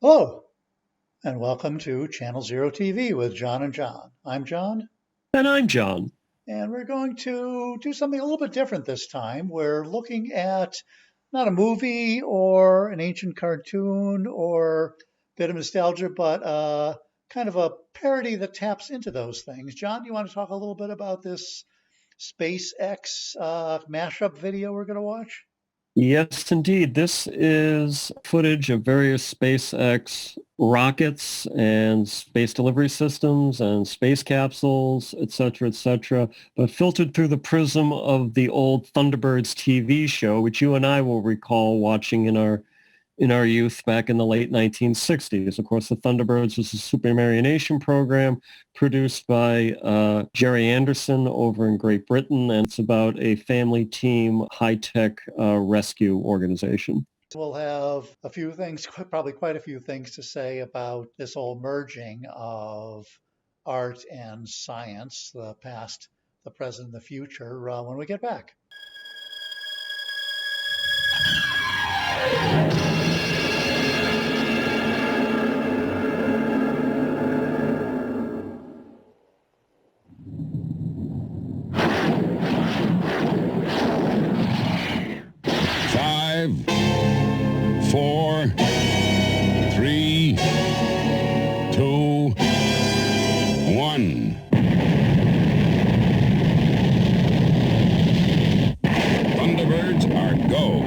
Hello, and welcome to Channel Zero TV with John and John. I'm John, And I'm John. and we're going to do something a little bit different this time. We're looking at not a movie or an ancient cartoon or a bit of nostalgia, but kind of a parody that taps into those things. John, you want to talk a little bit about this SpaceX mashup video we're going to watch? Yes, indeed. This is footage of various SpaceX rockets and space delivery systems and space capsules, et cetera, but filtered through the prism of the old Thunderbirds TV show, which you and I will recall watching in our youth back in the late 1960s. Of course, the Thunderbirds was a supermarionation program produced by Jerry Anderson over in Great Britain, and it's about a family team high-tech rescue organization. We'll have a few things, probably quite a few things to say about this whole merging of art and science, the past, the present, the future, when we get back. Five, four, three, two, one. Thunderbirds are go.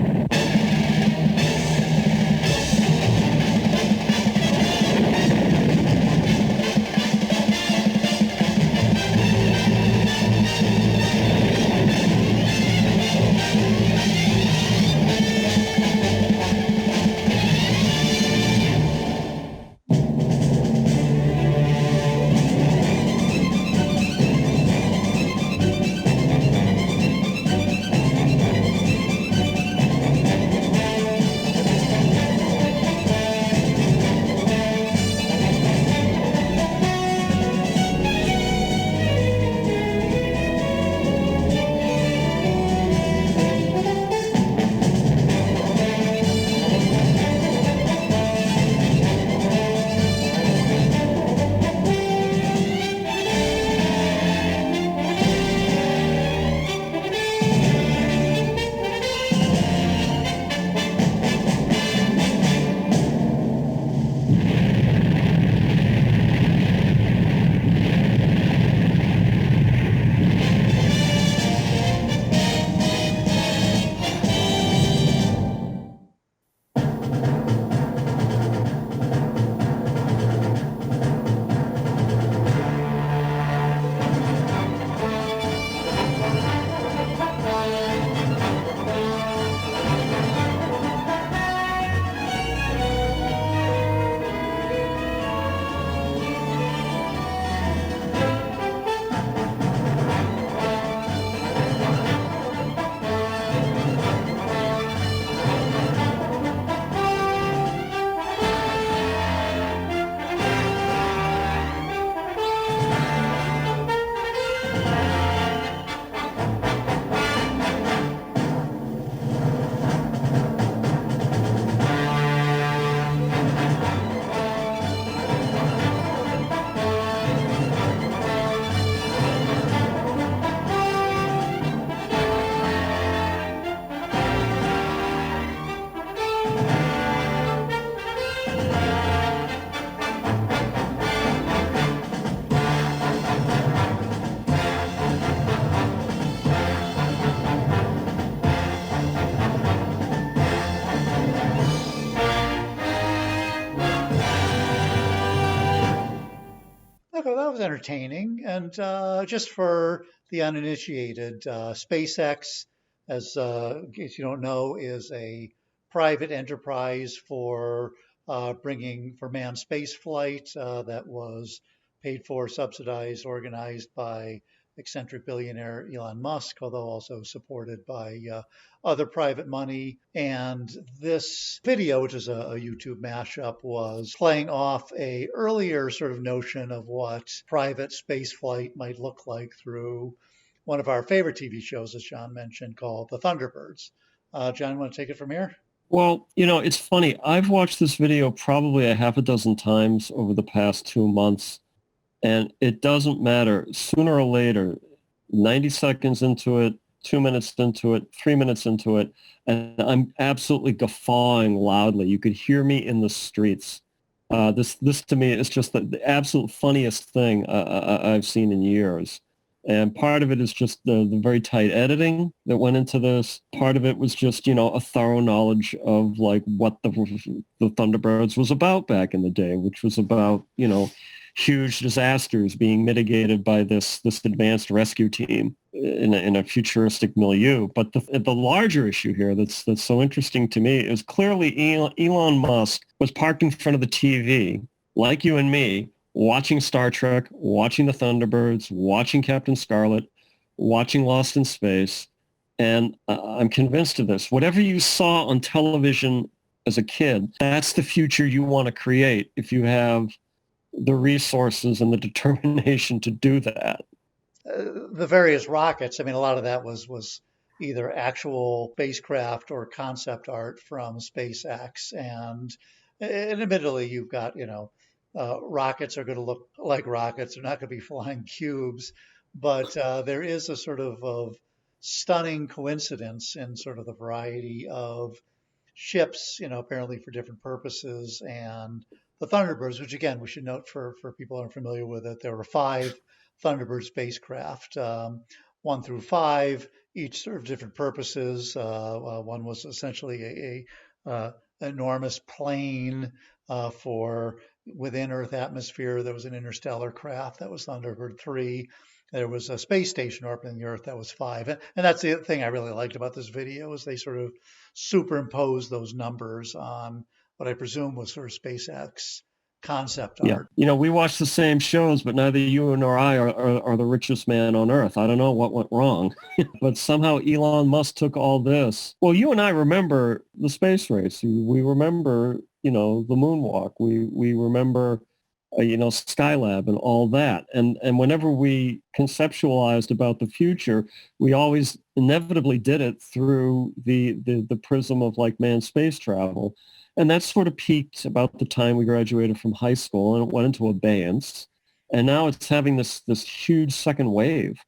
Okay, that was entertaining. And just for the uninitiated, SpaceX, as in case you don't know, is a private enterprise for bringing for manned space flight that was paid for, subsidized, organized by eccentric billionaire Elon Musk, although also supported by other private money. And this video, which is a YouTube mashup, was playing off a earlier sort of notion of what private space flight might look like through one of our favorite TV shows, as John mentioned, called The Thunderbirds. John, want to take it from here? Well, it's funny. I've watched this video probably a half a dozen times over the past 2 months, and it doesn't matter. Sooner or later, 90 seconds into it, 2 minutes into it, 3 minutes into it, and I'm absolutely guffawing loudly. You could hear me in the streets. This to me is just the absolute funniest thing I've seen in years. And part of it is just the very tight editing that went into this. Part of it was just, a thorough knowledge of like what the Thunderbirds was about back in the day, which was about, huge disasters being mitigated by this advanced rescue team in a futuristic milieu. But the larger issue here that's so interesting to me is clearly Elon Musk was parked in front of the TV, like you and me, watching Star Trek, watching the Thunderbirds, watching Captain Scarlet, watching Lost in Space. And I'm convinced of this. Whatever you saw on television as a kid, that's the future you want to create if you have the resources and the determination to do that. The various rockets, I mean, a lot of that was either actual spacecraft or concept art from SpaceX. And admittedly, you've got, rockets are going to look like rockets. They're not going to be flying cubes. But there is a sort of stunning coincidence in sort of the variety of ships, apparently for different purposes. And the Thunderbirds, which again, we should note for people who aren't familiar with it, there were five Thunderbird spacecraft, 1 through 5, each served different purposes. One was essentially a enormous plane for within Earth atmosphere. There was an interstellar craft that was Thunderbird 3. There was a space station orbiting the Earth that was 5. And that's the thing I really liked about this video is they sort of superimposed those numbers on what I presume was sort of SpaceX concept Yeah. art. We watch the same shows, but neither you nor I are the richest man on earth. I don't know what went wrong, but somehow Elon Musk took all this. Well, you and I remember the space race. We remember, the moonwalk. We remember, Skylab and all that. And whenever we conceptualized about the future, we always inevitably did it through the prism of like manned space travel. And that sort of peaked about the time we graduated from high school, and it went into abeyance. And now it's having this huge second wave.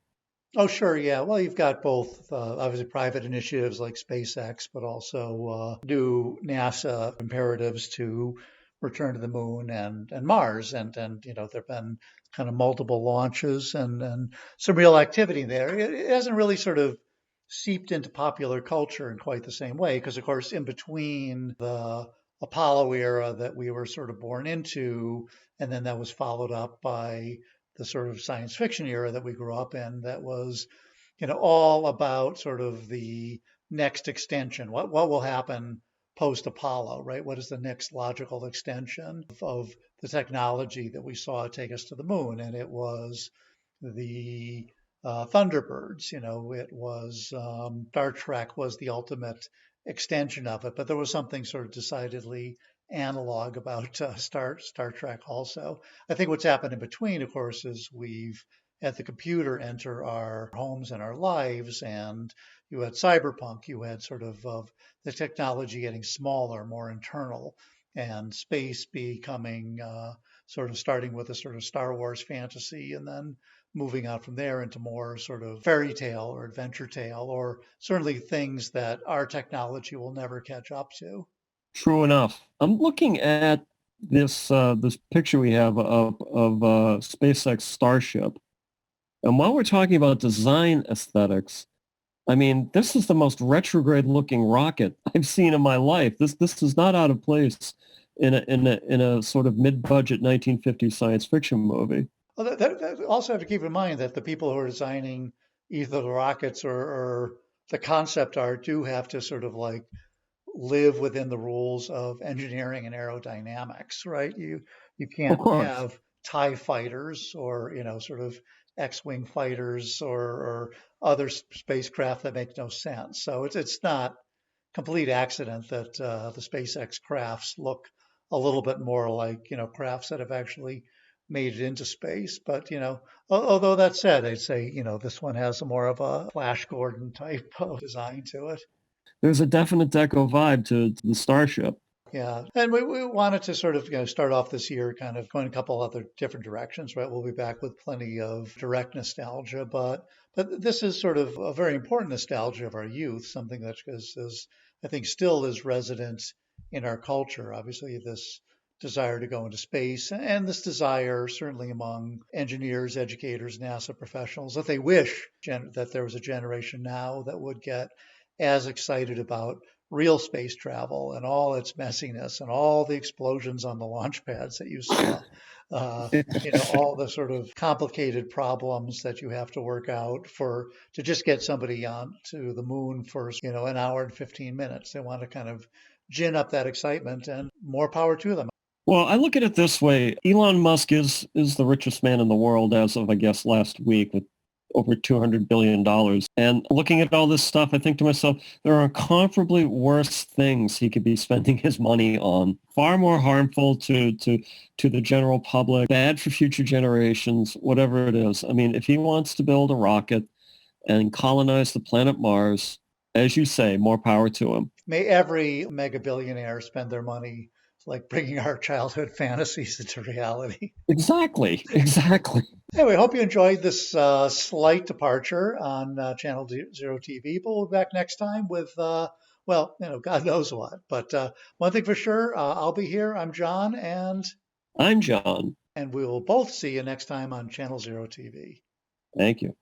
Oh, sure. Yeah. Well, you've got both obviously private initiatives like SpaceX, but also new NASA imperatives to return to the moon and Mars. And there've been kind of multiple launches and some real activity there. It hasn't really sort of seeped into popular culture in quite the same way, because, of course, in between the Apollo era that we were sort of born into, and then that was followed up by the sort of science fiction era that we grew up in that was, all about sort of the next extension. What will happen post Apollo, right? What is the next logical extension of the technology that we saw take us to the moon? And it was the Thunderbirds. It was Star Trek was the ultimate extension of it, but there was something sort of decidedly analog about Star Trek also. I think what's happened in between, of course, is we've had the computer enter our homes and our lives, and you had cyberpunk, you had sort of the technology getting smaller, more internal, and space becoming sort of starting with a sort of Star Wars fantasy and then moving out from there into more sort of fairy tale or adventure tale, or certainly things that our technology will never catch up to. True enough. I'm looking at this picture we have of SpaceX Starship. And while we're talking about design aesthetics, I mean, this is the most retrograde looking rocket I've seen in my life. This is not out of place in a sort of mid-budget 1950s science fiction movie. Well, that also have to keep in mind that the people who are designing either the rockets or the concept art do have to sort of like live within the rules of engineering and aerodynamics, right? You Of can't course. have TIE fighters or sort of X-wing fighters or other spacecraft that make no sense. So it's not complete accident that the SpaceX crafts look a little bit more like crafts that have actually made it into space. But although that said, I'd say this one has more of a Flash Gordon type of design to it. there's a definite Deco vibe to the Starship. Yeah, and we wanted to sort of start off this year kind of going a couple other different directions, right? We'll be back with plenty of direct nostalgia, but this is sort of a very important nostalgia of our youth, something that is I think still is resident in our culture. Obviously, this desire to go into space and this desire certainly among engineers, educators, NASA professionals that they wish that there was a generation now that would get as excited about real space travel and all its messiness and all the explosions on the launch pads that you saw. All the sort of complicated problems that you have to work out for to just get somebody on to the moon for an hour and 15 minutes. They want to kind of gin up that excitement, and more power to them. Well, I look at it this way. Elon Musk is the richest man in the world as of, I guess, last week with over $200 billion. And looking at all this stuff, I think to myself, there are incomparably worse things he could be spending his money on. Far more harmful to the general public, bad for future generations, whatever it is. I mean, if he wants to build a rocket and colonize the planet Mars, as you say, more power to him. May every mega billionaire spend their money like bringing our childhood fantasies into reality. Exactly. Anyway, hope you enjoyed this slight departure on Channel Zero TV, but we'll be back next time with, God knows what. But one thing for sure, I'll be here. I'm John, and I'm John. And we will both see you next time on Channel Zero TV. Thank you.